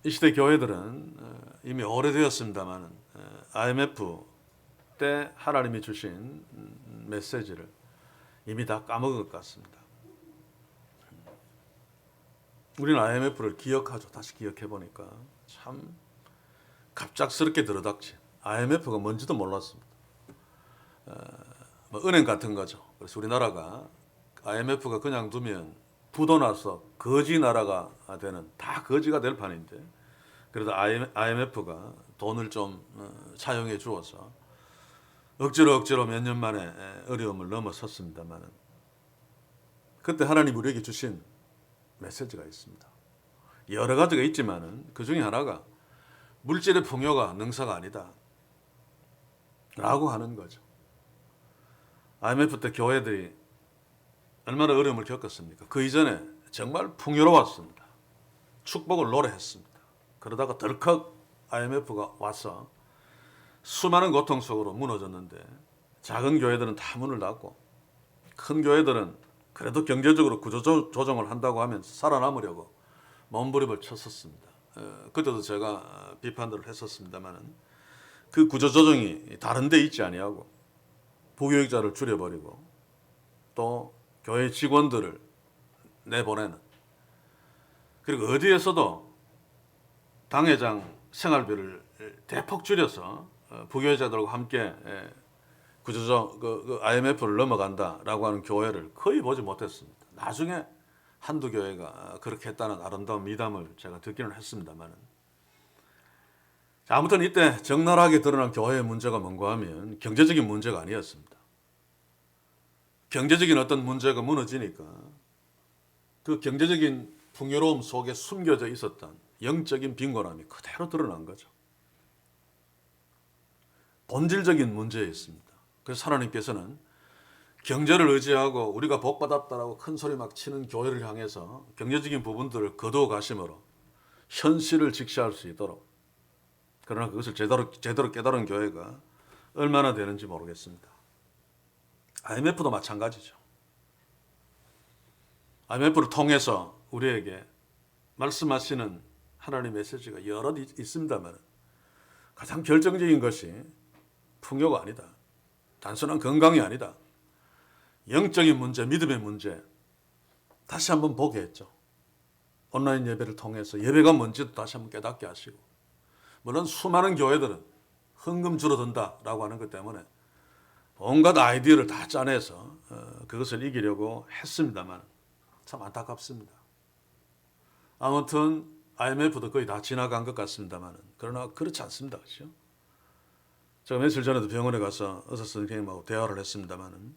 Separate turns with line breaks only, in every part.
이 시대 교회들은 이미 오래되었습니다만 IMF 때 하나님이 주신 메시지를 이미 다 까먹은 것 같습니다. 우리는 IMF를 기억하죠. 다시 기억해 보니까 참 갑작스럽게 들어닥친 IMF가 뭔지도 몰랐습니다. 뭐 은행 같은 거죠. 그래서 우리나라가 IMF가 그냥 두면 부도 나서 거지 나라가 되는 다 거지가 될 판인데 그래도 IMF가 돈을 좀 차용해 주어서 억지로 몇 년 만에 어려움을 넘어섰습니다만 그때 하나님 우리에게 주신 메시지가 있습니다. 여러 가지가 있지만은 그 중에 하나가 물질의 풍요가 능사가 아니다 라고 하는 거죠. IMF 때 교회들이 얼마나 어려움을 겪었습니까? 그 이전에 정말 풍요로웠습니다. 축복을 노래했습니다. 그러다가 덜컥 IMF가 와서 수많은 고통 속으로 무너졌는데 작은 교회들은 다 문을 닫고 큰 교회들은 그래도 경제적으로 구조조정을 한다고 하면서 살아남으려고 몸부림을 쳤었습니다. 그때도 제가 비판들을 했었습니다만 그 구조조정이 다른 데 있지 아니하고 부교육자를 줄여버리고 또 교회 직원들을 내보내는 그리고 어디에서도 당회장 생활비를 대폭 줄여서 부교육자들과 함께 구조조 IMF를 넘어간다라고 하는 교회를 거의 보지 못했습니다. 나중에 한두 교회가 그렇게 했다는 아름다운 미담을 제가 듣기는 했습니다만 아무튼 이때 적나라하게 드러난 교회의 문제가 뭔가 하면 경제적인 문제가 아니었습니다. 경제적인 어떤 문제가 무너지니까 그 경제적인 풍요로움 속에 숨겨져 있었던 영적인 빈곤함이 그대로 드러난 거죠. 본질적인 문제였습니다. 그래서 하나님께서는 경제를 의지하고 우리가 복받았다라고 큰 소리 막 치는 교회를 향해서 경제적인 부분들을 거두어 가심으로 현실을 직시할 수 있도록 그러나 그것을 제대로 깨달은 교회가 얼마나 되는지 모르겠습니다. IMF도 마찬가지죠. IMF를 통해서 우리에게 말씀하시는 하나님의 메시지가 여러 있습니다만 가장 결정적인 것이 풍요가 아니다. 단순한 건강이 아니다. 영적인 문제, 믿음의 문제 다시 한번 보게 했죠. 온라인 예배를 통해서 예배가 뭔지도 다시 한번 깨닫게 하시고 물론 수많은 교회들은 헌금 줄어든다라고 하는 것 때문에 온갖 아이디어를 다 짜내서 그것을 이기려고 했습니다만 참 안타깝습니다. 아무튼 IMF도 거의 다 지나간 것 같습니다만 그러나 그렇지 않습니다. 그렇죠? 제가 며칠 전에도 병원에 가서 의사 선생님하고 대화를 했습니다만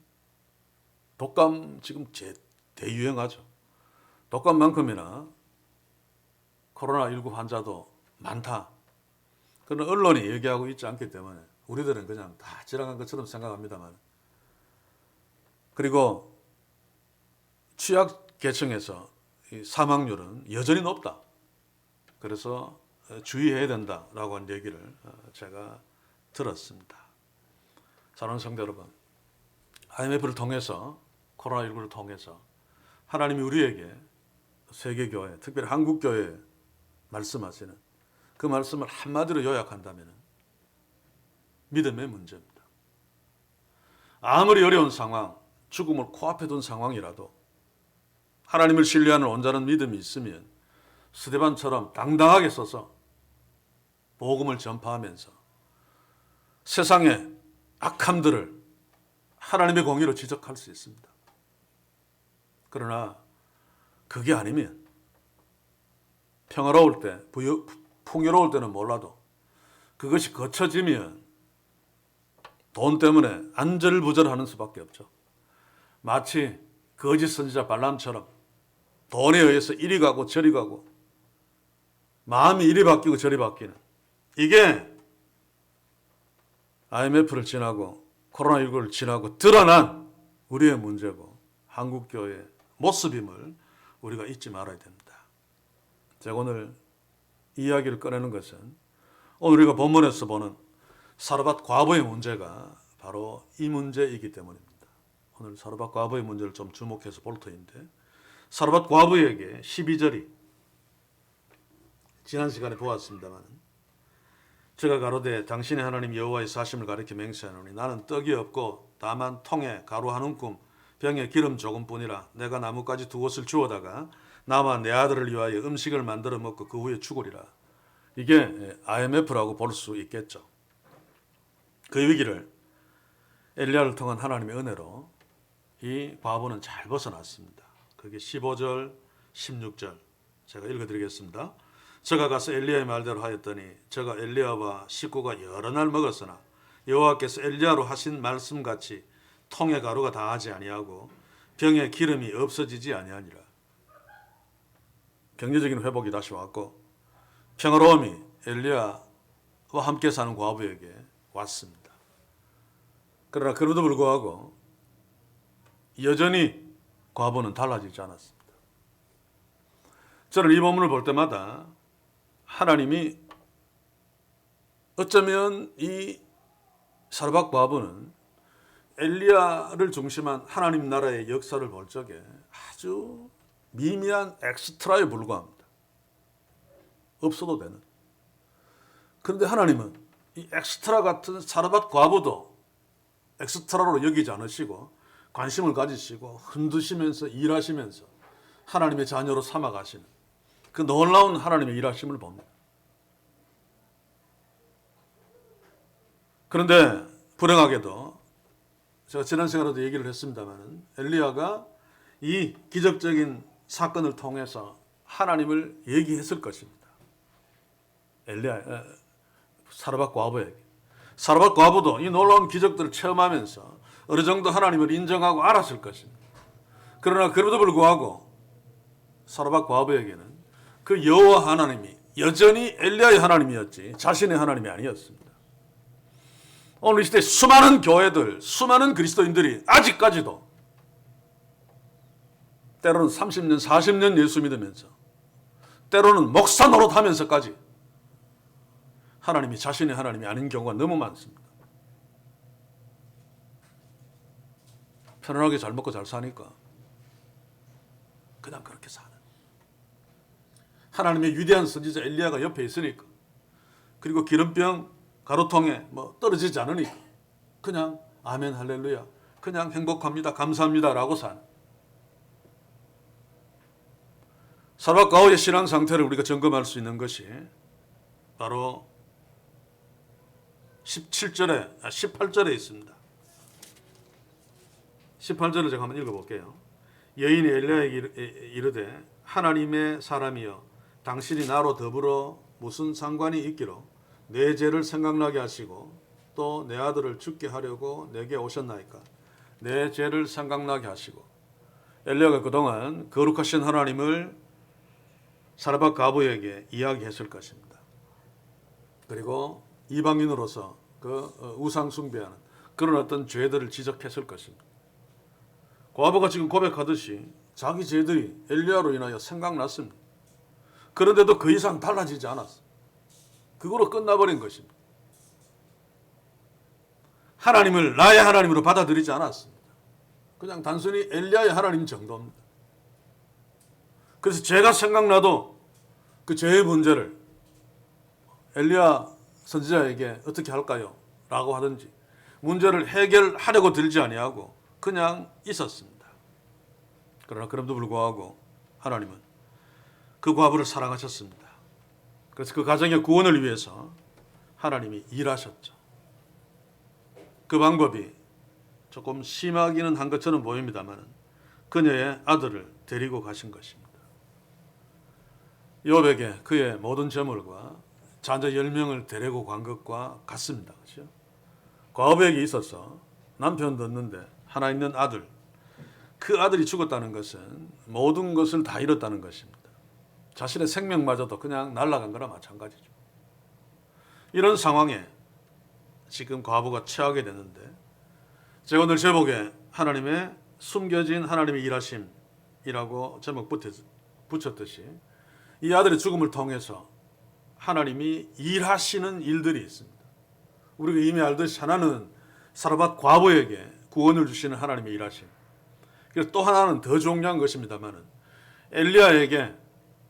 독감 지금 대유행하죠. 독감만큼이나 코로나19 환자도 많다. 그런 언론이 얘기하고 있지 않기 때문에 우리들은 그냥 다 지나간 것처럼 생각합니다만 그리고 취약계층에서 사망률은 여전히 높다. 그래서 주의해야 된다라고 하는 얘기를 제가 들었습니다. 사랑하는 성도 여러분, IMF를 통해서 코로나19를 통해서 하나님이 우리에게 세계교회, 특별히 한국교회에 말씀하시는 그 말씀을 한마디로 요약한다면 믿음의 문제입니다. 아무리 어려운 상황, 죽음을 코앞에 둔 상황이라도 하나님을 신뢰하는 온전한 믿음이 있으면 스데반처럼 당당하게 서서 복음을 전파하면서 세상의 악함들을 하나님의 공의로 지적할 수 있습니다. 그러나 그게 아니면 평화로울 때, 풍요로울 때는 몰라도 그것이 거쳐지면 돈 때문에 안절부절하는 수밖에 없죠. 마치 거짓 선지자 발람처럼 돈에 의해서 이리 가고 저리 가고 마음이 이리 바뀌고 저리 바뀌는 이게 IMF를 지나고 코로나19를 지나고 드러난 우리의 문제고 한국교회의 모습임을 우리가 잊지 말아야 됩니다. 제가 오늘 이야기를 꺼내는 것은 오늘 우리가 본문에서 보는 사르밧 과부의 문제가 바로 이 문제이기 때문입니다. 오늘 사르밧 과부의 문제를 좀 주목해서 볼 터인데 사르밧 과부에게 12절이 지난 시간에 보았습니다만, 제가 가로되 당신의 하나님 여호와의 사심을 가리켜 맹세하노니 나는 떡이 없고 다만 통에 가루 한 움큼 병에 기름 조금뿐이라. 내가 나뭇가지 두 곳을 주워다가 나와 내 아들을 위하여 음식을 만들어 먹고 그 후에 죽으리라. 이게 IMF라고 볼 수 있겠죠. 그 위기를 엘리야를 통한 하나님의 은혜로 이 과부는 잘 벗어났습니다. 그게 15절, 16절 제가 읽어드리겠습니다. 저가 가서 엘리야의 말대로 하였더니 저가 엘리야와 식구가 여러 날 먹었으나 여호와께서 엘리야로 하신 말씀같이 통의 가루가 다하지 아니하고 병에 기름이 없어지지 아니하니라. 경제적인 회복이 다시 왔고 평화로움이 엘리야와 함께 사는 과부에게 왔습니다. 그러나 그럼에도 불구하고 여전히 과부는 달라지지 않았습니다. 저는 이 본문을 볼 때마다 하나님이 어쩌면 이 사르밧 과부는 엘리야를 중심한 하나님 나라의 역사를 볼 적에 아주 미미한 엑스트라에 불과합니다. 없어도 되는. 그런데 하나님은 이 엑스트라 같은 사르밧 과부도 엑스트라로 여기지 않으시고 관심을 가지시고 흔드시면서 일하시면서 하나님의 자녀로 삼아가시는 그 놀라운 하나님의 일하심을 봅니다. 그런데 불행하게도 제가 지난 시간에도 얘기를 했습니다만 엘리야가 이 기적적인 사건을 통해서 하나님을 얘기했을 것입니다. 사르밧 과부에게. 사르밧 과부도 이 놀라운 기적들을 체험하면서 어느 정도 하나님을 인정하고 알았을 것입니다. 그러나 그럼에도 불구하고 사르밧 과부에게는 그 여호와 하나님이 여전히 엘리야의 하나님이었지 자신의 하나님이 아니었습니다. 오늘 이 시대 수많은 교회들, 수많은 그리스도인들이 아직까지도 때로는 30년, 40년 예수 믿으면서 때로는 목사 노릇하면서까지 하나님이 자신의 하나님이 아닌 경우가 너무 많습니다. 편안하게 잘 먹고 잘 사니까 그냥 그렇게 사는. 하나님의 위대한 선지자 엘리야가 옆에 있으니까, 그리고 기름병 가루통에 떨어지지 않으니까 그냥 아멘 할렐루야, 그냥 행복합니다, 감사합니다 라고 사는. 사르밧 과부의 신앙 상태를 우리가 점검할 수 있는 것이 바로 18절에 있습니다. 18절을 제가 한번 읽어볼게요. 여인이 엘리야에게 이르되 하나님의 사람이여 당신이 나로 더불어 무슨 상관이 있기로 내 죄를 생각나게 하시고 또 내 아들을 죽게 하려고 내게 오셨나이까. 내 죄를 생각나게 하시고. 엘리야가 그동안 거룩하신 하나님을 사르밧 과부에게 이야기했을 것입니다. 그리고 이방인으로서 그 우상 숭배하는 그런 어떤 죄들을 지적했을 것입니다. 과부가 지금 고백하듯이 자기 죄들이 엘리야로 인하여 생각났습니다. 그런데도 그 이상 달라지지 않았어요. 그거로 끝나버린 것입니다. 하나님을 나의 하나님으로 받아들이지 않았습니다. 그냥 단순히 엘리야의 하나님 정도입니다. 그래서 죄가 생각나도 그 죄의 문제를 엘리야 선지자에게 어떻게 할까요? 라고 하든지 문제를 해결하려고 들지 아니하고 그냥 있었습니다. 그러나 그럼에도 불구하고 하나님은 그 과부를 사랑하셨습니다. 그래서 그 가정의 구원을 위해서 하나님이 일하셨죠. 그 방법이 조금 심하기는 한 것처럼 보입니다만 그녀의 아들을 데리고 가신 것입니다. 욥에게 그의 모든 재물과 자녀 10명을 데리고 간 것과 같습니다. 그렇죠? 과부에게 있어서 남편도 없는데 하나 있는 아들, 그 아들이 죽었다는 것은 모든 것을 다 잃었다는 것입니다. 자신의 생명마저도 그냥 날아간 거나 마찬가지죠. 이런 상황에 지금 과부가 처하게 되는데, 제가 오늘 제목에 하나님의 숨겨진 하나님의 일하심이라고 제목 붙였듯이 이 아들의 죽음을 통해서 하나님이 일하시는 일들이 있습니다. 우리가 이미 알듯이 하나는 사르밧 과부에게 구원을 주시는 하나님의 일하심. 그리고 또 하나는 더 중요한 것입니다만은 엘리야에게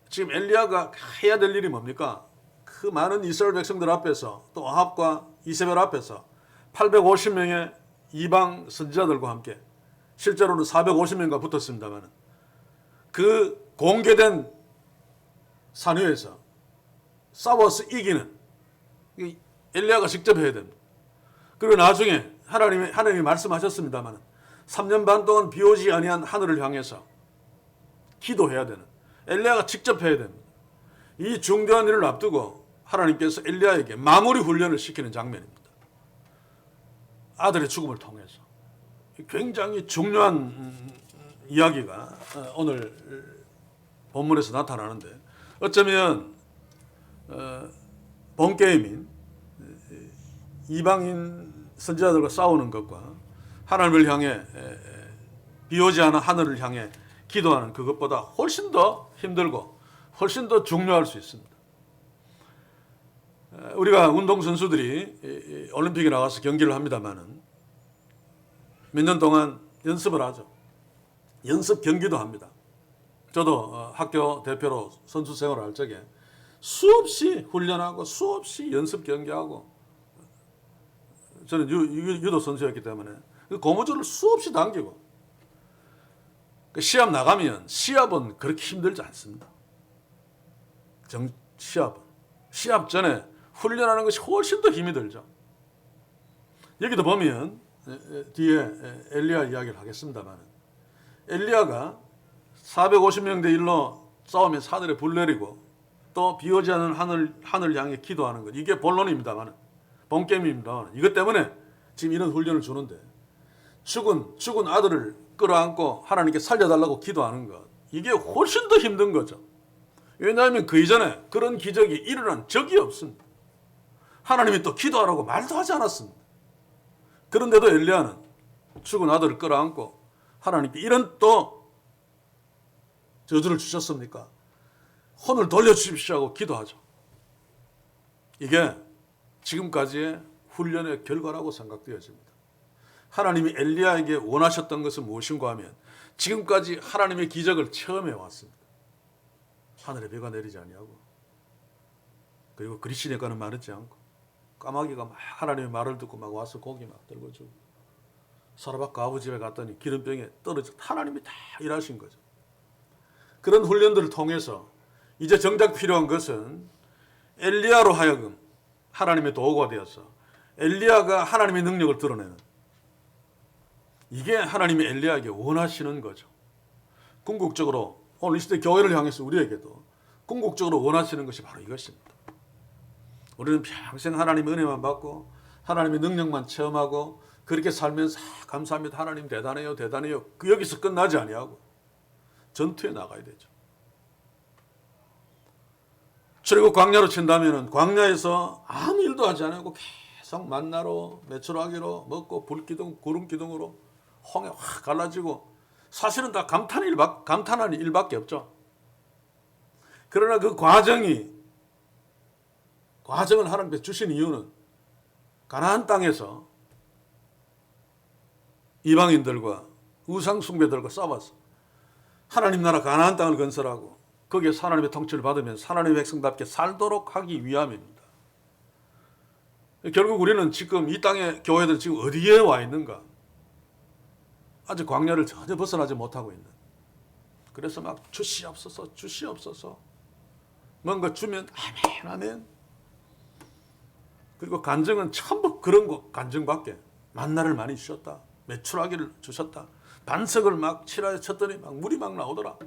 지금 엘리야가 해야 될 일이 뭡니까? 그 많은 이스라엘 백성들 앞에서 또 아합과 이세벨 앞에서 850명의 이방 선지자들과 함께 실제로는 450명과 붙었습니다만 그 공개된 산 위에서 싸워서 이기는 엘리야가 직접 해야 됩니다. 그리고 나중에 하나님이 말씀하셨습니다만 3년 반 동안 비 오지 아니한 하늘을 향해서 기도해야 되는 엘리야가 직접 해야 됩니다. 이 중대한 일을 앞두고 하나님께서 엘리야에게 마무리 훈련을 시키는 장면입니다. 아들의 죽음을 통해서 굉장히 중요한 이야기가 오늘 본문에서 나타나는데 어쩌면 본 게임인 이방인 선지자들과 싸우는 것과 하나님을 향해 비 오지 않은 하늘을 향해 기도하는 그것보다 훨씬 더 힘들고 훨씬 더 중요할 수 있습니다. 우리가 운동선수들이 올림픽에 나가서 경기를 합니다만은 몇 년 동안 연습을 하죠. 연습 경기도 합니다. 저도 학교 대표로 선수 생활을 할 적에 수없이 훈련하고 수없이 연습 경기하고 저는 유도 선수였기 때문에 그 고무줄을 수없이 당기고 시합 나가면 시합은 그렇게 힘들지 않습니다. 시합 전에 훈련하는 것이 훨씬 더 힘이 들죠. 여기도 보면 뒤에 엘리야 이야기를 하겠습니다만 엘리야가 450명 대 1로 싸우면서 하늘에 불 내리고 또 비 오지 않은 하늘 향해 기도하는 것 이게 본론입니다만 본게임입니다만 이것 때문에 지금 이런 훈련을 주는데 죽은 아들을 끌어안고 하나님께 살려달라고 기도하는 것 이게 훨씬 더 힘든 거죠. 왜냐하면 그 이전에 그런 기적이 일어난 적이 없습니다. 하나님이 또 기도하라고 말도 하지 않았습니다. 그런데도 엘리야는 죽은 아들을 끌어안고 하나님께 이런 또 저주를 주셨습니까? 혼을 돌려주십시오 하고 기도하죠. 이게 지금까지의 훈련의 결과라고 생각되어집니다. 하나님이 엘리야에게 원하셨던 것은 무엇인가 하면 지금까지 하나님의 기적을 체험해 왔습니다. 하늘에 비가 내리지 아니하고 그리고 그리시네가는 마르지 않고 까마귀가 막 하나님의 말을 듣고 막 와서 고기 막 들고 주고 사라밧 아부 집에 갔더니 기름병에 떨어져 하나님이 다 일하신 거죠. 그런 훈련들을 통해서 이제 정작 필요한 것은 엘리야로 하여금 하나님의 도구가 되어서 엘리야가 하나님의 능력을 드러내는 이게 하나님이 엘리야에게 원하시는 거죠. 궁극적으로 오늘 이 시대 교회를 향해서 우리에게도 궁극적으로 원하시는 것이 바로 이것입니다. 우리는 평생 하나님의 은혜만 받고 하나님의 능력만 체험하고 그렇게 살면서 감사합니다. 하나님 대단해요. 대단해요. 그 여기서 끝나지 아니하고 전투에 나가야 되죠. 출애굽 광야로 친다면은 광야에서 아무 일도 하지 않고 계속 만나로 메추라기로 먹고 불기둥 구름기둥으로 홍해 확 갈라지고 사실은 다 감탄하는 일밖에 없죠. 그러나 그 과정을 하나님께서 주신 이유는 가나안 땅에서 이방인들과 우상 숭배들과 싸워서 하나님 나라 가나안 땅을 건설하고 거기에서 하나님의 통치를 받으면서 하나님의 백성답게 살도록 하기 위함입니다. 결국 우리는 지금 이 땅의 교회들 지금 어디에 와 있는가? 아직 광야를 전혀 벗어나지 못하고 있는. 그래서 막 주시옵소서 뭔가 주면 아멘 아멘. 그리고 간증은 전부 그런 거 간증밖에. 만나를 많이 주셨다. 메추라기를 주셨다. 반석을 막 칠하여 쳤더니 막 물이 막 나오더라.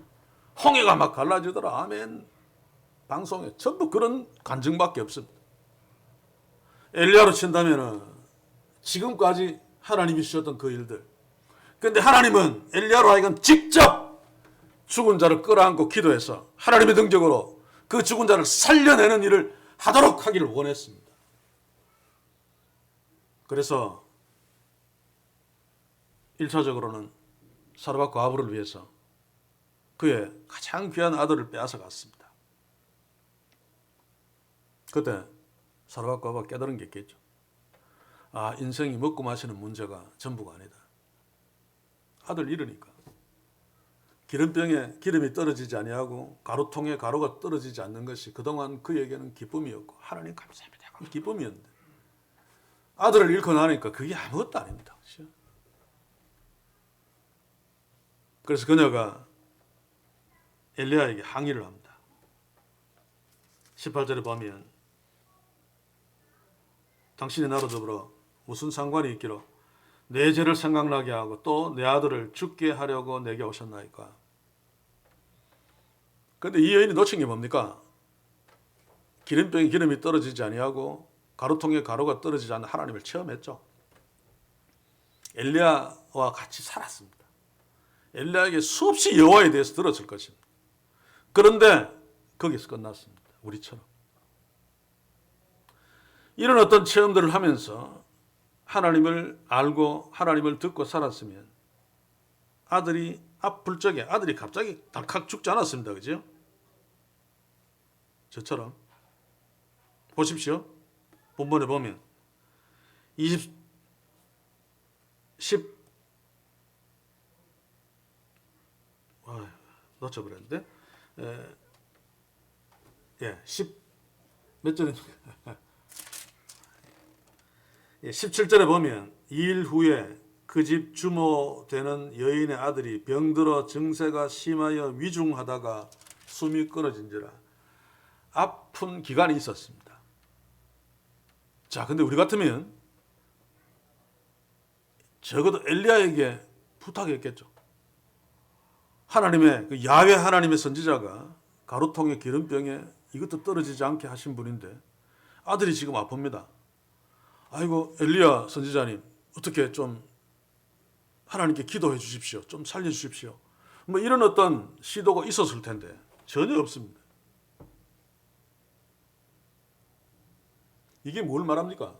홍해가 막 갈라지더라. 아멘. 방송에 전부 그런 간증밖에 없습니다. 엘리야로 친다면은 지금까지 하나님이 주셨던 그 일들. 그런데 하나님은 엘리야로 하여금 직접 죽은 자를 끌어안고 기도해서 하나님의 능력으로 그 죽은 자를 살려내는 일을 하도록 하기를 원했습니다. 그래서 1차적으로는 사르밧과 아브를 위해서 그의 가장 귀한 아들을 빼앗아 갔습니다. 그때 사르밧과 아브가 깨달은 게 있겠죠. 아, 인생이 먹고 마시는 문제가 전부가 아니다. 아들 잃으니까 기름병에 기름이 떨어지지 아니하고 가루통에 가루가 떨어지지 않는 것이 그동안 그에게는 기쁨이었고 하나님 감사합니다. 기쁨이었는데 아들을 잃고 나니까 그게 아무것도 아닙니다. 그렇죠? 그래서 그녀가 엘리야에게 항의를 합니다. 18절에 보면 당신이 나로 더불어 무슨 상관이 있기로 내 죄를 생각나게 하고 또 내 아들을 죽게 하려고 내게 오셨나이까. 그런데 이 여인이 놓친 게 뭡니까? 기름병에 기름이 떨어지지 아니하고 가루통에 가루가 떨어지지 않는 하나님을 체험했죠. 엘리야와 같이 살았습니다. 엘리야에게 수없이 여호와에 대해서 들었을 것입니다. 그런데 거기서 끝났습니다. 우리처럼. 이런 어떤 체험들을 하면서 하나님을 알고 하나님을 듣고 살았으면 아들이 아플 적에 아들이 갑자기 덜컥 죽지 않았습니다. 그죠? 저처럼. 보십시오. 본문에 보면 놓쳐버렸는데 10 몇 절입니까? 17절에 보면 2일 후에 그 집 주모 되는 여인의 아들이 병들어 증세가 심하여 위중하다가 숨이 끊어진지라. 아픈 기간이 있었습니다. 자, 근데 우리 같으면 적어도 엘리야에게 부탁했겠죠. 하나님의 그 야훼 하나님의 선지자가 가루통에 기름병에 이것도 떨어지지 않게 하신 분인데 아들이 지금 아픕니다. 아이고 엘리야 선지자님 어떻게 좀 하나님께 기도해 주십시오. 좀 살려 주십시오. 뭐 이런 어떤 시도가 있었을 텐데 전혀 없습니다. 이게 뭘 말합니까?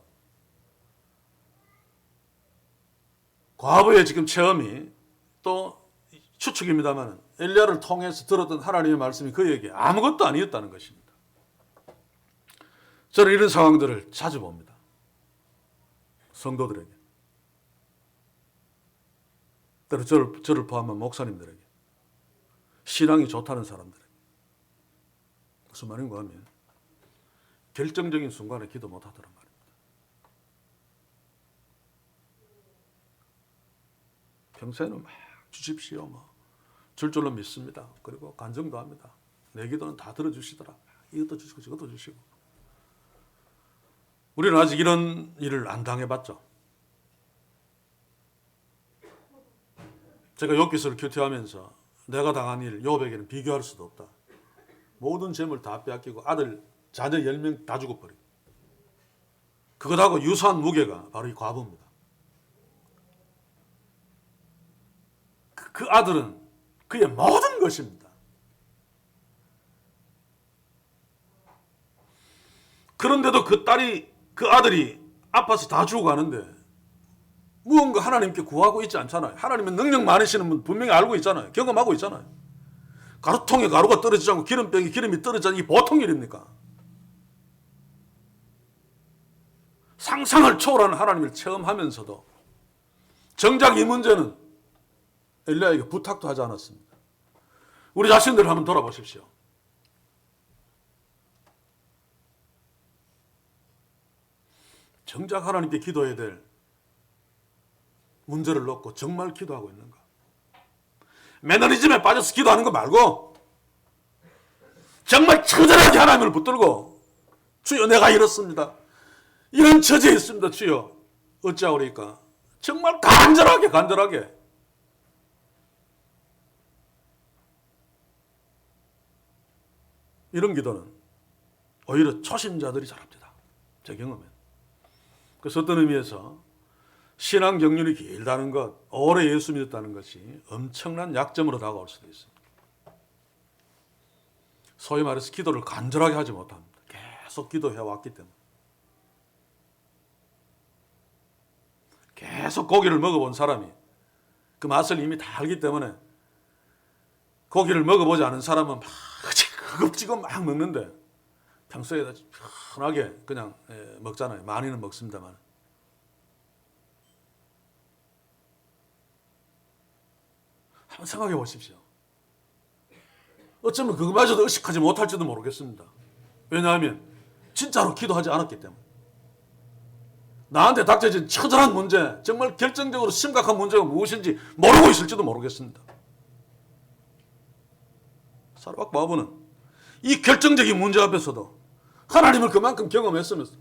과거의 지금 체험이 또 추측입니다만 엘리야를 통해서 들었던 하나님의 말씀이 그에게 아무것도 아니었다는 것입니다. 저는 이런 상황들을 자주 봅니다. 성도들에게. 때로 저를 포함한 목사님들에게. 신앙이 좋다는 사람들에게. 무슨 말인가 하면 결정적인 순간에 기도 못하더란 말입니다. 평소에는 막 주십시오. 줄 줄로 믿습니다. 그리고 간증도 합니다. 내 기도는 다 들어주시더라. 이것도 주시고 저것도 주시고. 우리는 아직 이런 일을 안 당해봤죠. 제가 욥기서를 큐티하면서 내가 당한 일 욥에게는 비교할 수도 없다. 모든 재물 다 빼앗기고 아들 자녀 10명 다 죽어버리고 그것하고 유사한 무게가 바로 이 과부입니다. 그 아들은 그의 모든 것입니다. 그런데도 그 아들이 아파서 다 죽어가는데 무언가 하나님께 구하고 있지 않잖아요. 하나님은 능력 많으시는 분 분명히 알고 있잖아요. 경험하고 있잖아요. 가루통에 가루가 떨어지지 않고 기름병에 기름이 떨어지지 않고 이게 보통 일입니까? 상상을 초월하는 하나님을 체험하면서도 정작 이 문제는 엘리야에게 부탁도 하지 않았습니다. 우리 자신들을 한번 돌아보십시오. 정작 하나님께 기도해야 될 문제를 놓고 정말 기도하고 있는가? 매너리즘에 빠져서 기도하는 거 말고 정말 처절하게 하나님을 붙들고 주여 내가 이렇습니다. 이런 처지에 있습니다. 주여 어찌하오리까? 정말 간절하게 이런 기도는 오히려 초심자들이 잘합니다. 제 경험엔. 그래서 어떤 의미에서 신앙 경륜이 길다는 것, 오래 예수 믿었다는 것이 엄청난 약점으로 다가올 수도 있습니다. 소위 말해서 기도를 간절하게 하지 못합니다. 계속 기도해왔기 때문에. 계속 고기를 먹어본 사람이 그 맛을 이미 다 알기 때문에 고기를 먹어보지 않은 사람은 막 허겁지겁 막 먹는데 평소에 편하게 그냥 먹잖아요. 많이는 먹습니다만. 한번 생각해 보십시오. 어쩌면 그것마저도 의식하지 못할지도 모르겠습니다. 왜냐하면 진짜로 기도하지 않았기 때문에. 나한테 닥쳐진 처절한 문제, 정말 결정적으로 심각한 문제가 무엇인지 모르고 있을지도 모르겠습니다. 사르밧 과부는 이 결정적인 문제 앞에서도 하나님을 그만큼 경험했으면서도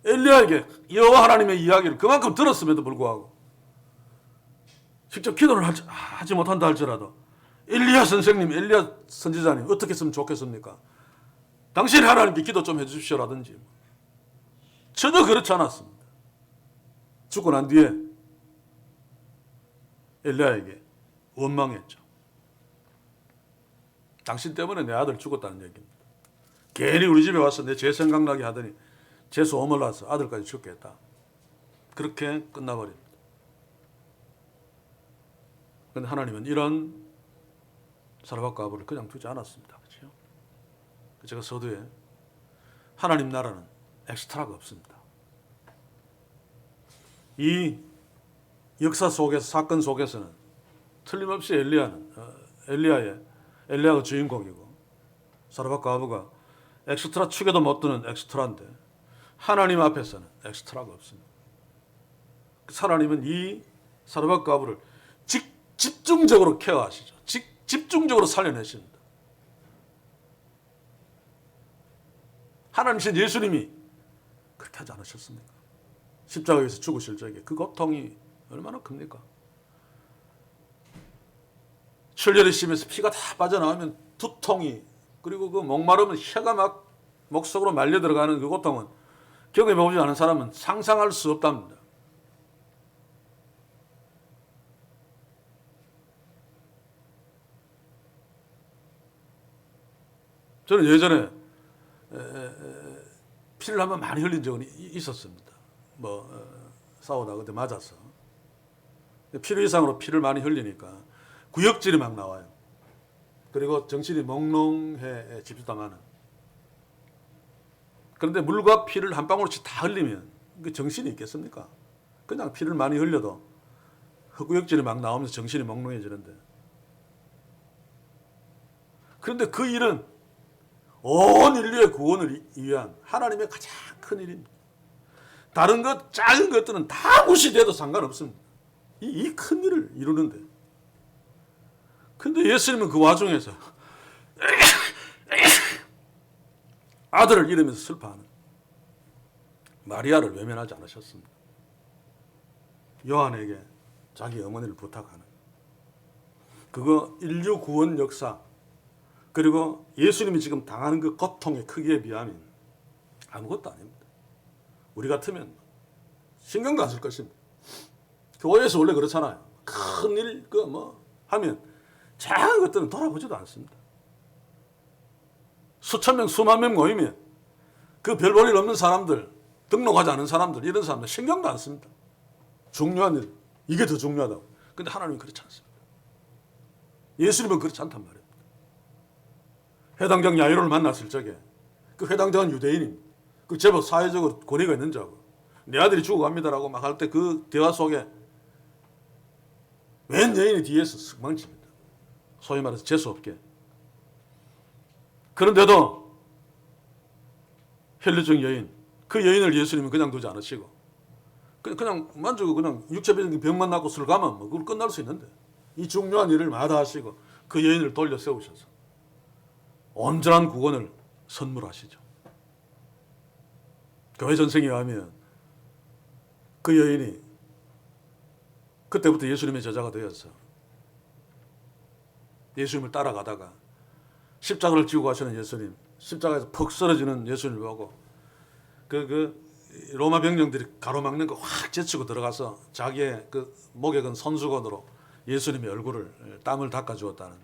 엘리야에게 여호와 하나님의 이야기를 그만큼 들었음에도 불구하고 직접 기도를 하지 못한다 할지라도 엘리야 선생님, 엘리야 선지자님 어떻게 했으면 좋겠습니까? 당신이 하나님께 기도 좀 해주십시오라든지 전혀 그렇지 않았습니다. 죽고 난 뒤에 엘리야에게 원망했죠. 당신 때문에 내 아들 죽었다는 얘기입니다. 괜히 우리 집에 와서 내 죄 생각나게 하더니 재수 어물러서 아들까지 죽게 했다. 그렇게 끝나버립니다. 그런데 하나님은 이런 사르밧 과부를 그냥 두지 않았습니다. 그렇죠? 제가 서두에 하나님 나라는 엑스트라가 없습니다. 이 역사 속에서 사건 속에서는 틀림없이 엘리야가 주인공이고 사르밧 과부가 엑스트라 축에도 못 드는 엑스트라인데 하나님 앞에서는 엑스트라가 없습니다. 하나님은 이 사르밧 과부를 집중적으로 케어하시죠. 집중적으로 살려내십니다. 하나님이신 예수님이 그렇게 하지 않으셨습니까? 십자가에서 죽으실 적에 그 고통이 얼마나 큽니까? 출혈이 심해서 피가 다 빠져나오면 두통이, 그리고 그 목마르면 혀가 막 목 속으로 말려 들어가는 그 고통은 경험해보지 않은 사람은 상상할 수 없답니다. 저는 예전에 피를 한번 많이 흘린 적은 있었습니다. 싸우다가 그때 맞았어. 필요 이상으로 피를 많이 흘리니까 구역질이 막 나와요. 그리고 정신이 몽롱해 집중하는. 그런데 물과 피를 한 방울씩 다 흘리면 그 정신이 있겠습니까? 그냥 피를 많이 흘려도 헛구역질이 막 나오면서 정신이 몽롱해지는데. 그런데 그 일은 온 인류의 구원을 위한 하나님의 가장 큰 일입니다. 다른 것, 작은 것들은 다 무시돼도 상관없습니다. 이 큰 일을 이루는데. 근데 예수님은 그 와중에서 아들을 잃으면서 슬퍼하는 마리아를 외면하지 않으셨습니다. 요한에게 자기 어머니를 부탁하는. 그거 인류 구원 역사, 그리고 예수님이 지금 당하는 그 고통의 크기에 비하면 아무것도 아닙니다. 우리 같으면 신경도 안 쓸 것입니다. 교회에서 원래 그렇잖아요. 큰일 하면 작은 것들은 돌아보지도 않습니다. 수천 명, 수만 명 모이면 그 별 볼 일 없는 사람들, 등록하지 않은 사람들, 이런 사람들 신경도 안 씁니다. 중요한 일, 이게 더 중요하다고. 근데 하나님은 그렇지 않습니다. 예수님은 그렇지 않단 말이에요. 회당장 야이로를 만났을 적에 그 회당장은 유대인입니다. 그 제법 사회적으로 권위가 있는 자고 내 아들이 죽어갑니다라고 막 할 때 그 대화 속에 웬 여인이 뒤에서 쓱망칩니다. 소위 말해서 재수없게. 그런데도 혈류증 여인, 그 여인을 예수님은 그냥 두지 않으시고 그냥 만지고 그냥 육체적인 병만 낫고 술 가면 그걸 끝날 수 있는데 이 중요한 일을 마다하시고 그 여인을 돌려 세우셔서 온전한 구원을 선물하시죠. 교회 전생에 의하면 그 여인이 그때부터 예수님의 제자가 되어서 예수님을 따라가다가 십자가를 지고 가시는 예수님, 십자가에서 퍽 쓰러지는 예수님을 보고 그 로마 병령들이 가로막는 거 확 제치고 들어가서 자기의 그 목에 건 손수건으로 예수님의 얼굴을 땀을 닦아주었다는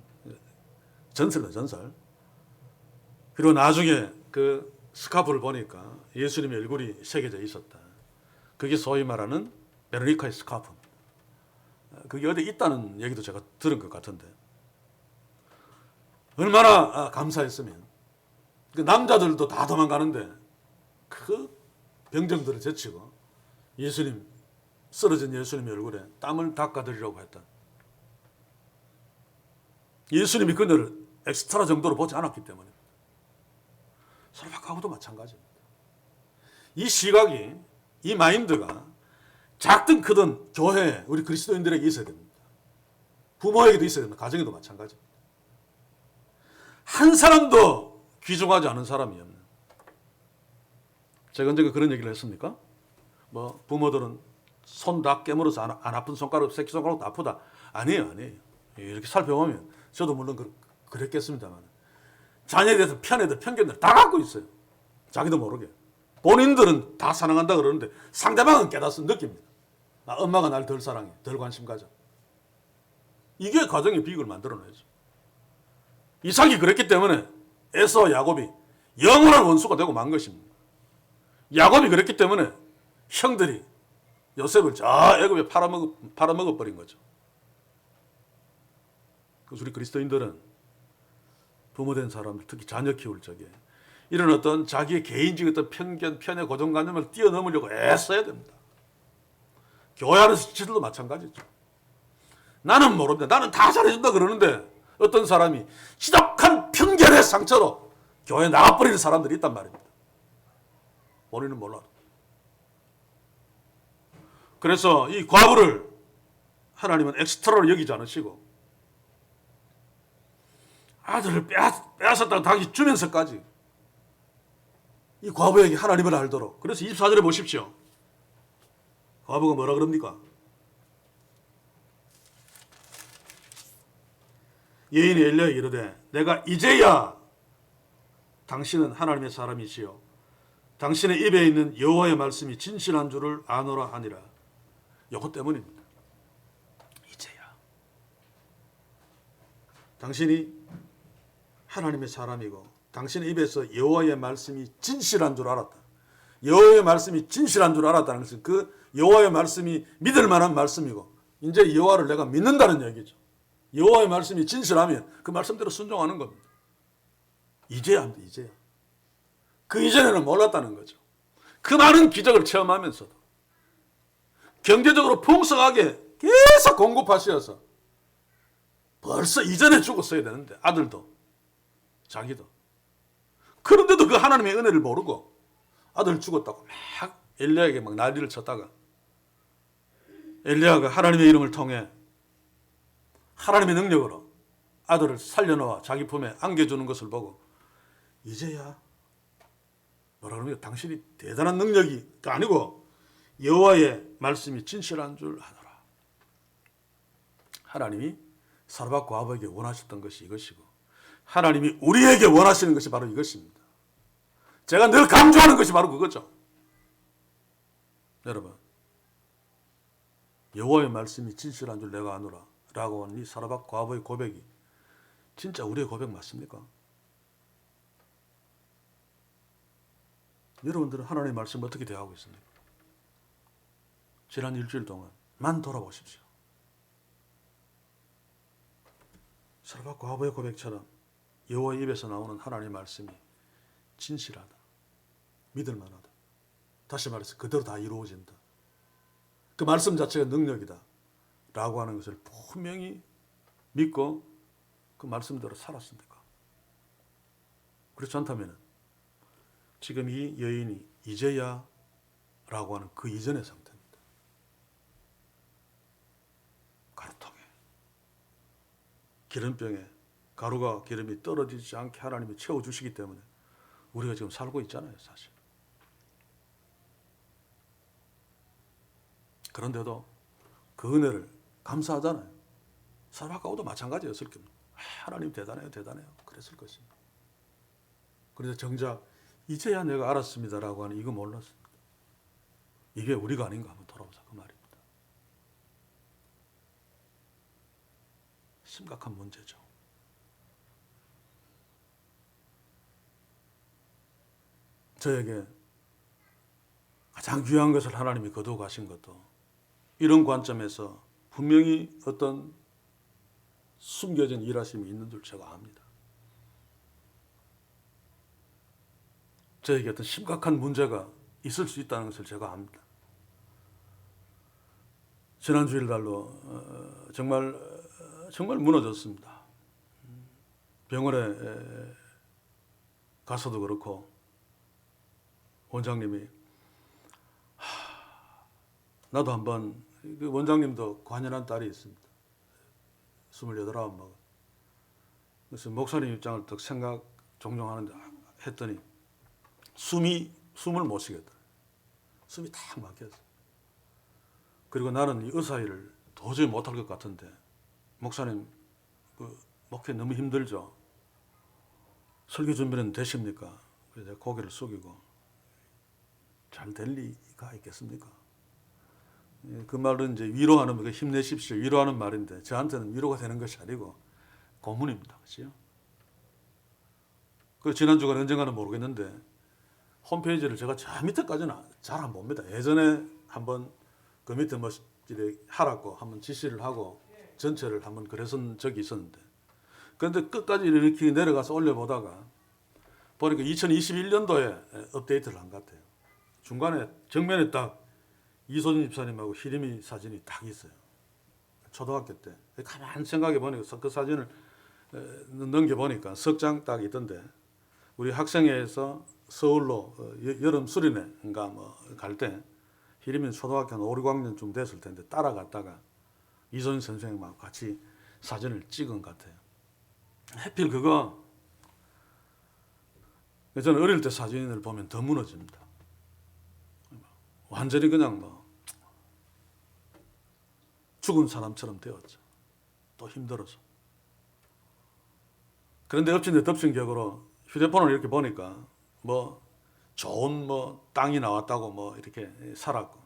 전설이다, 전설. 그리고 나중에 그 스카프를 보니까 예수님의 얼굴이 새겨져 있었다. 그게 소위 말하는 베로니카의 스카프입니다. 그게 어디 있다는 얘기도 제가 들은 것 같은데 얼마나 감사했으면 그 남자들도 다 도망가는데 그 병정들을 제치고 예수님, 쓰러진 예수님의 얼굴에 땀을 닦아드리려고 했다. 예수님이 그녀를 엑스트라 정도로 보지 않았기 때문에. 살바하고도 마찬가지입니다. 이 시각이, 이 마인드가 작든 크든 교회에 우리 그리스도인들에게 있어야 됩니다. 부모에게도 있어야 됩니다. 가정에도 마찬가지입니다. 한 사람도 귀중하지 않은 사람이 없는. 제가 언젠가 그런 얘기를 했습니까? 뭐 부모들은 손 다 깨물어서 안 아픈 손가락, 새끼손가락도 아프다. 아니에요. 이렇게 살펴보면 저도 물론 그랬겠습니다만 자녀에 대해서 편견들 다 갖고 있어요. 자기도 모르게. 본인들은 다 사랑한다 그러는데 상대방은 깨닫서 느낍니다. 엄마가 날 덜 사랑해, 덜 관심 가져. 이게 가정의 비극을 만들어내죠. 이삭이 그랬기 때문에 에서와 야곱이 영원한 원수가 되고 만 것입니다. 야곱이 그랬기 때문에 형들이 요셉을 저 애굽에 팔아먹어버린 거죠. 그래서 우리 그리스도인들은 부모된 사람들, 특히 자녀 키울 적에 이런 어떤 자기의 개인적인 어떤 편견, 편의 고정관념을 뛰어넘으려고 애써야 됩니다. 교회 안에서 지들도 마찬가지죠. 나는 모릅니다. 나는 다 잘해준다 그러는데 어떤 사람이 지독한 편견의 상처로 교회 나가버리는 사람들이 있단 말입니다. 본인은 몰라도. 그래서 이 과부를 하나님은 엑스트라로 여기지 않으시고 아들을 빼앗았다가 다시 주면서까지 이 과부에게 하나님을 알도록. 그래서 24절에 보십시오. 과부가 뭐라 그럽니까? 여인이 엘리야에게 이르되 내가 이제야 당신은 하나님의 사람이시요 당신의 입에 있는 여호와의 말씀이 진실한 줄을 아노라 하니라. 이것 때문입니다. 이제야 당신이 하나님의 사람이고 당신의 입에서 여호와의 말씀이 진실한 줄 알았다. 여호와의 말씀이 진실한 줄 알았다는 것은 그 여호와의 말씀이 믿을 만한 말씀이고 이제 여호와를 내가 믿는다는 얘기죠. 여호와의 말씀이 진실하면 그 말씀대로 순종하는 겁니다. 이제야 합니다. 이제야. 그 이전에는 몰랐다는 거죠. 그 많은 기적을 체험하면서도 경제적으로 풍성하게 계속 공급하셔서 벌써 이전에 죽었어야 되는데 아들도 자기도. 그런데도 그 하나님의 은혜를 모르고 아들 죽었다고 막 엘리야에게 막 난리를 쳤다가 엘리야가 하나님의 이름을 통해 하나님의 능력으로 아들을 살려놓아 자기 품에 안겨주는 것을 보고 이제야 뭐라 그럽니까? 당신이 대단한 능력이 아니고 여호와의 말씀이 진실한 줄 아노라. 하나님이 사르밧 과부에게 원하셨던 것이 이것이고 하나님이 우리에게 원하시는 것이 바로 이것입니다. 제가 늘 강조하는 것이 바로 그거죠. 여러분, 여호와의 말씀이 진실한 줄 내가 아노라 라고 하는 이 사르밧 과부의 고백이 진짜 우리의 고백 맞습니까? 여러분들은 하나님의 말씀 어떻게 대하고 있습니까? 지난 일주일 동안만 돌아보십시오. 사르밧 과부의 고백처럼 여호와의 입에서 나오는 하나님의 말씀이 진실하다, 믿을 만하다. 다시 말해서 그대로 다 이루어진다. 그 말씀 자체가 능력이다 라고 하는 것을 분명히 믿고 그 말씀대로 살았습니까? 그렇지 않다면 지금 이 여인이 이제야 라고 하는 그 이전의 상태입니다. 가루통에 기름병에 가루가 기름이 떨어지지 않게 하나님이 채워주시기 때문에 우리가 지금 살고 있잖아요, 사실. 그런데도 그 은혜를 감사하잖아요. 사르밧과부도 마찬가지였을 겁니다. 하나님 대단해요, 대단해요. 그랬을 것입니다. 그런데 정작 이제야 내가 알았습니다라고 하는 이거 몰랐습니다. 이게 우리가 아닌가 한번 돌아보자 그 말입니다. 심각한 문제죠. 저에게 가장 귀한 것을 하나님이 거두어 가신 것도 이런 관점에서 분명히 어떤 숨겨진 일하심이 있는 줄 제가 압니다. 저에게 어떤 심각한 문제가 있을 수 있다는 것을 제가 압니다. 지난 주일 날로 정말 무너졌습니다. 병원에 가서도 그렇고 원장님이 나도 한번 그 원장님도 관연한 딸이 있습니다. 28막 그래서 목사님 입장을 딱 생각 종종 하는데 했더니 숨을 못 쉬겠다. 숨이 탁 막혔어. 그리고 나는 이 의사 일을 도저히 못할 것 같은데 목사님 그 목회 너무 힘들죠. 설교 준비는 되십니까? 그래서 내가 고개를 숙이고 잘 될 리가 있겠습니까? 그 말은 이제 위로하는 힘내십시오 위로하는 말인데 저한테는 위로가 되는 것이 아니고 고문입니다. 그렇죠? 그 지난 주간 언젠가는 모르겠는데 홈페이지를 제가 저 밑에까지는 잘 안 봅니다. 예전에 한번 그 밑에 뭐 하라고 한번 지시를 하고 전체를 한번 그래선 적이 있었는데 그런데 끝까지 이렇게 내려가서 올려보다가 보니까 2021년도에 업데이트를 한 것 같아요. 중간에 정면에 딱 이소진 집사님하고 희림이 사진이 딱 있어요. 초등학교 때. 가만히 생각해 보니까 그 사진을 넘겨보니까 석 장 딱 있던데 우리 학생회에서 서울로 여름 수련회인가 뭐 갈 때 희림이는 초등학교 한 5, 6학년쯤 됐을 텐데 따라갔다가 이소진 선생님하고 같이 사진을 찍은 것 같아요. 하필 그거 저는 어릴 때 사진을 보면 더 무너집니다. 완전히 그냥 뭐 죽은 사람처럼 되었죠. 또 힘들어서. 그런데 엎친 데 덮친 격으로 휴대폰을 이렇게 보니까 뭐 좋은 뭐 땅이 나왔다고 뭐 이렇게 살았고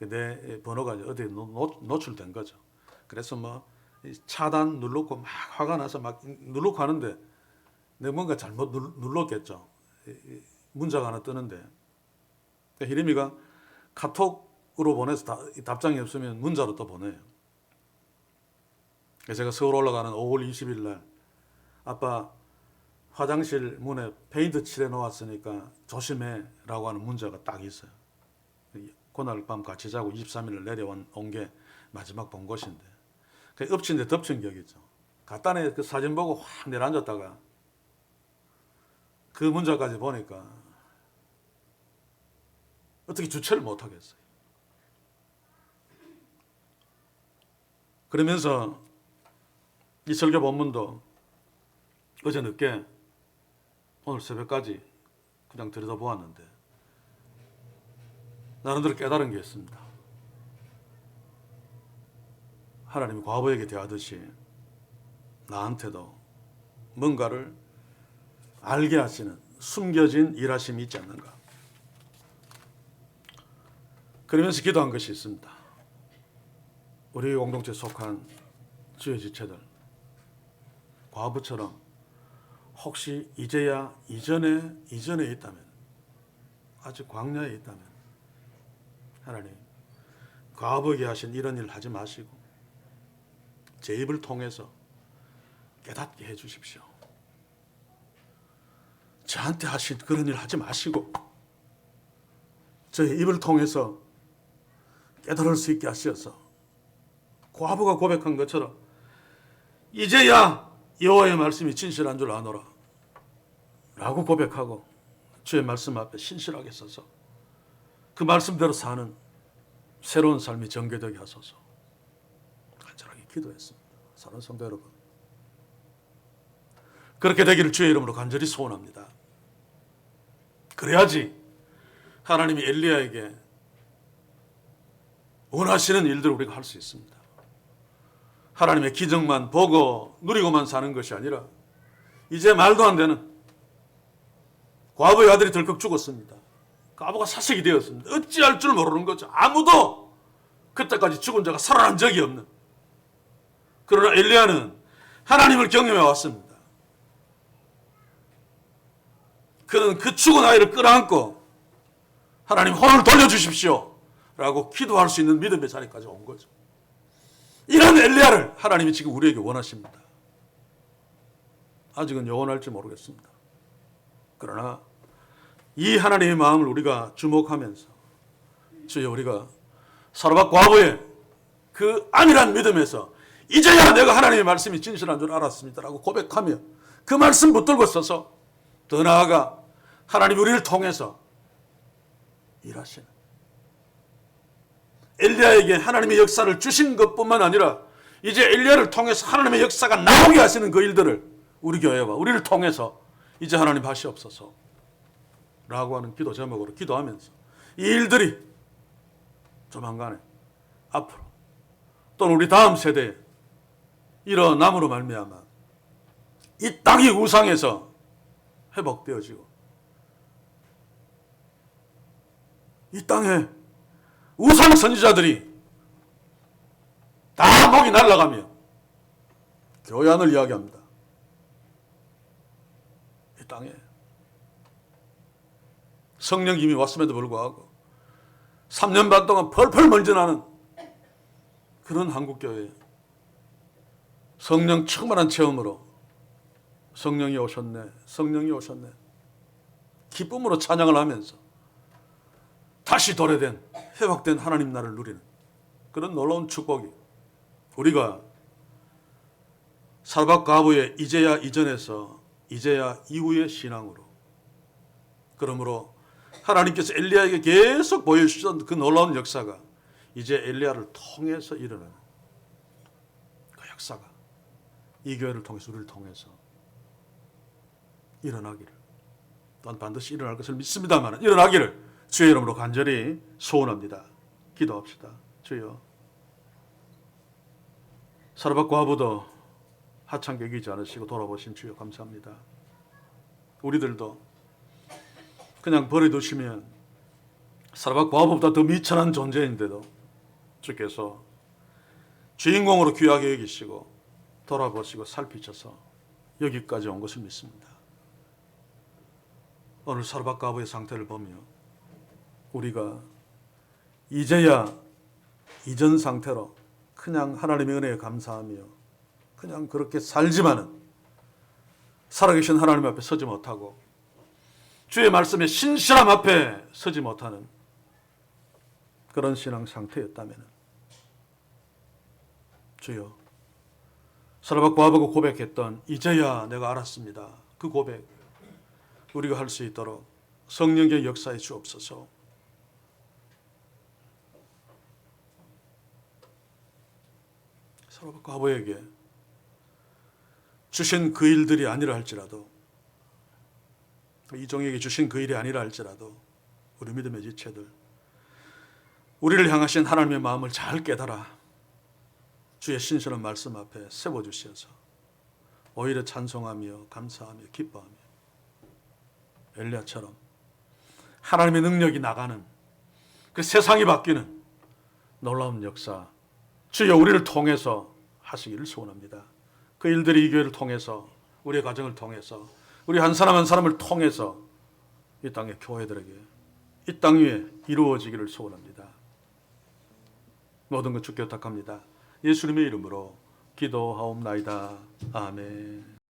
내 번호가 어디에 노출된 거죠. 그래서 뭐 차단 눌렀고 막 화가 나서 막 눌렀고 하는데 내가 뭔가 잘못 눌렀겠죠. 문자가 하나 뜨는데 희림이가 카톡으로 보내서 답장이 없으면 문자로 또 보내요. 그래서 제가 서울 올라가는 5월 20일 날 아빠 화장실 문에 페인트 칠해 놓았으니까 조심해 라고 하는 문자가 딱 있어요. 그날 밤 같이 자고 23일 내려온 게 마지막 본 곳인데 엎친 데 덮친 격이죠. 간단히 그 사진 보고 확 내려앉았다가 그 문자까지 보니까 어떻게 주체를 못 하겠어요. 그러면서 이 설교 본문도 어제 늦게 오늘 새벽까지 그냥 들여다보았는데 나름대로 깨달은 게 있습니다. 하나님이 과부에게 대하듯이 나한테도 뭔가를 알게 하시는 숨겨진 일하심이 있지 않는가. 그러면서 기도한 것이 있습니다. 우리 공동체에 속한 주의 지체들 과부처럼 혹시 이제야 이전에 있다면 아직 광야에 있다면 하나님 과부에게 하신 이런 일 하지 마시고 제 입을 통해서 깨닫게 해 주십시오. 저한테 하신 그런 일 하지 마시고 저의 입을 통해서 깨달을 수 있게 하셔서 과부가 고백한 것처럼 이제야 여호와의 말씀이 진실한 줄 아노라 라고 고백하고 주의 말씀 앞에 신실하게 서서 그 말씀대로 사는 새로운 삶이 전개되게 하소서 간절하게 기도했습니다. 사랑하는 성도 여러분, 그렇게 되기를 주의 이름으로 간절히 소원합니다. 그래야지 하나님이 엘리야에게 원하시는 일들을 우리가 할 수 있습니다. 하나님의 기적만 보고 누리고만 사는 것이 아니라 이제 말도 안 되는 과부의 아들이 덜컥 죽었습니다. 과부가 사색이 되었습니다. 어찌할 줄 모르는 거죠. 아무도 그때까지 죽은 자가 살아난 적이 없는. 그러나 엘리야는 하나님을 경험해 왔습니다. 그는 그 죽은 아이를 끌어안고 하나님 혼을 돌려주십시오 라고 기도할 수 있는 믿음의 자리까지 온 거죠. 이런 엘리야를 하나님이 지금 우리에게 원하십니다. 아직은 영원할지 모르겠습니다. 그러나 이 하나님의 마음을 우리가 주목하면서 주여 우리가 사르밧 과부의 그 안일한 믿음에서 이제야 내가 하나님의 말씀이 진실한 줄 알았습니다 라고 고백하며 그 말씀 붙들고 서서 더 나아가 하나님 우리를 통해서 일하시는, 엘리야에게 하나님의 역사를 주신 것뿐만 아니라 이제 엘리야를 통해서 하나님의 역사가 나오게 하시는 그 일들을 우리 교회와 우리를 통해서 이제 하나님 하시옵소서 라고 하는 기도 제목으로 기도하면서 이 일들이 조만간에 앞으로 또는 우리 다음 세대에 일어남으로 말미암아 이 땅이 우상에서 회복되어지고 이 땅에 우상 선지자들이 다 목이 날아가며 교회 안을 이야기합니다. 이 땅에 성령 이미 왔음에도 불구하고 3년 반 동안 펄펄 먼지나는 그런 한국교회에 성령 충만한 체험으로 성령이 오셨네, 성령이 오셨네 기쁨으로 찬양을 하면서 다시 도래된 회복된 하나님 나라를 누리는 그런 놀라운 축복이 우리가 사르밧 과부의 이제야 이전에서 이제야 이후의 신앙으로, 그러므로 하나님께서 엘리야에게 계속 보여주셨던 그 놀라운 역사가 이제 엘리야를 통해서 일어나는 그 역사가 이 교회를 통해서 우리를 통해서 일어나기를, 또한 반드시 일어날 것을 믿습니다만 일어나기를 주의 이름으로 간절히 소원합니다. 기도합시다. 주여, 사르밧 과부도 하찮게 여기지 않으시고 돌아보신 주여 감사합니다. 우리들도 그냥 버려두시면 사르밧 과부보다 더 미천한 존재인데도 주께서 주인공으로 귀하게 여기시고 돌아보시고 살피셔서 여기까지 온 것을 믿습니다. 오늘 사르밧 과부의 상태를 보며 우리가 이제야 이전 상태로 그냥 하나님의 은혜에 감사하며 그냥 그렇게 살지만은 살아계신 하나님 앞에 서지 못하고 주의 말씀의 신실함 앞에 서지 못하는 그런 신앙 상태였다면 주여, 사르밧 과부가 고백했던 이제야 내가 알았습니다. 그 고백 우리가 할 수 있도록 성령의 역사에 주옵소서. 사르밧 과부에게 주신 그 일들이 아니라 할지라도, 이종에게 주신 그 일이 아니라 할지라도 우리 믿음의 지체들 우리를 향하신 하나님의 마음을 잘 깨달아 주의 신실한 말씀 앞에 세워주셔서 오히려 찬송하며 감사하며 기뻐하며 엘리야처럼 하나님의 능력이 나가는 그 세상이 바뀌는 놀라운 역사 주여 우리를 통해서 하시기를 소원합니다. 그 일들이 이 교회를 통해서, 우리의 가정을 통해서, 우리 한 사람 한 사람을 통해서 이 땅의 교회들에게 이 땅 위에 이루어지기를 소원합니다. 모든 것 주께 부탁합니다. 예수님의 이름으로 기도하옵나이다. 아멘.